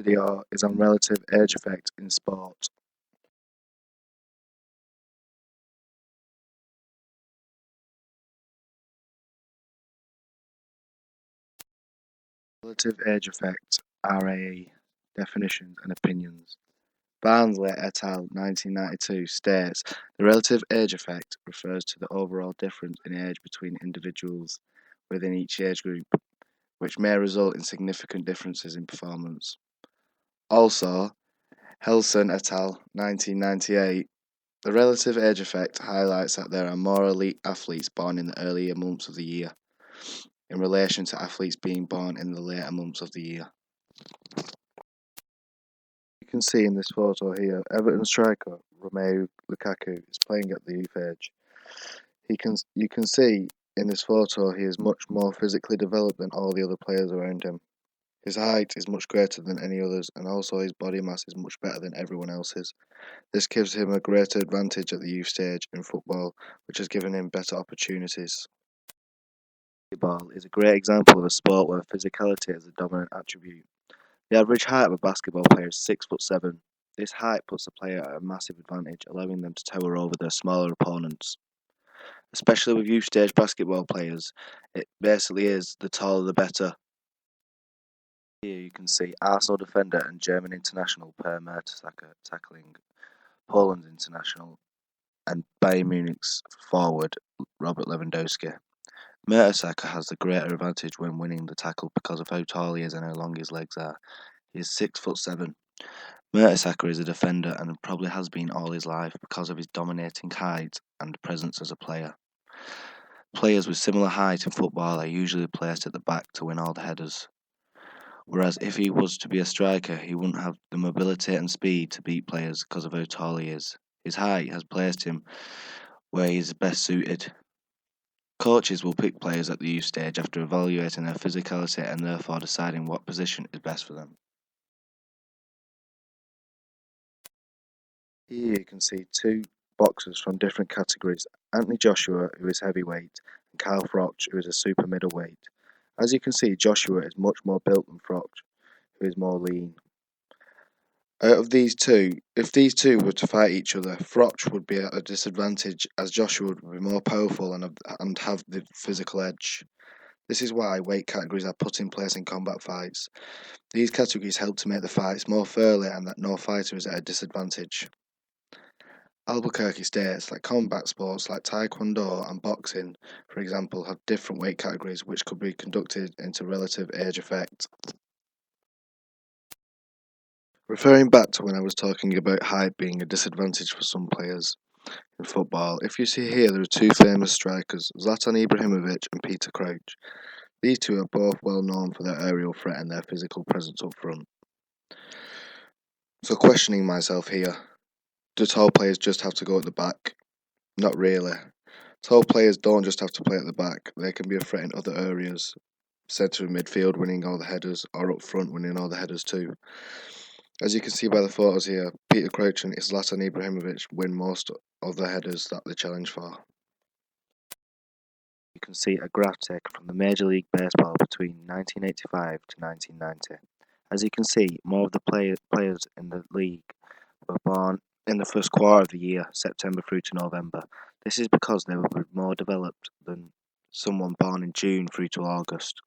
video is on relative age effect in sport. Relative age effect, RAE, definitions and opinions. Barnsley et al. 1992 states the relative age effect refers to the overall difference in age between individuals within each age group, which may result in significant differences in performance. Also, Helson et al. 1998, the relative age effect highlights that there are more elite athletes born in the earlier months of the year, in relation to athletes being born in the later months of the year. You can see in this photo here, Everton striker Romelu Lukaku is playing at the youth age. You can see in this photo he is much more physically developed than all the other players around him. His height is much greater than any others, and also his body mass is much better than everyone else's. This gives him a greater advantage at the youth stage in football, which has given him better opportunities. Basketball is a great example of a sport where physicality is a dominant attribute. The average height of a basketball player is 6'7". This height puts the player at a massive advantage, allowing them to tower over their smaller opponents. Especially with youth stage basketball players, it basically is the taller the better. Here you can see Arsenal defender and German international Per Mertesacker tackling Poland's international and Bayern Munich's forward Robert Lewandowski. Mertesacker has the greater advantage when winning the tackle because of how tall he is and how long his legs are. He is 6'7". Mertesacker is a defender and probably has been all his life because of his dominating height and presence as a player. Players with similar height in football are usually placed at the back to win all the headers. Whereas if he was to be a striker, he wouldn't have the mobility and speed to beat players because of how tall he is. His height has placed him where he is best suited. Coaches will pick players at the youth stage after evaluating their physicality and therefore deciding what position is best for them. Here you can see two boxers from different categories, Anthony Joshua, who is heavyweight, and Kyle Froch, who is a super middleweight. As you can see, Joshua is much more built than Froch, who is more lean. Out of these two, if these two were to fight each other, Froch would be at a disadvantage as Joshua would be more powerful and have the physical edge. This is why weight categories are put in place in combat fights. These categories help to make the fights more fairly and that no fighter is at a disadvantage. Albuquerque states that combat sports like taekwondo and boxing, for example, have different weight categories which could be conducted into relative age effect. Referring back to when I was talking about height being a disadvantage for some players in football, if you see here there are two famous strikers, Zlatan Ibrahimovic and Peter Crouch. These two are both well known for their aerial threat and their physical presence up front. So questioning myself here, do tall players just have to go at the back? Not really. Tall players don't just have to play at the back, they can be a threat in other areas, centre and midfield winning all the headers, or up front winning all the headers too. As you can see by the photos here, Peter Crouch and Zlatan Ibrahimovic win most of the headers that they challenge for. You can see a graph taken from the Major League Baseball between 1985 to 1990. As you can see, more of the players in the league were born in the first quarter of the year, September through to November. This is because they were more developed than someone born in June through to August.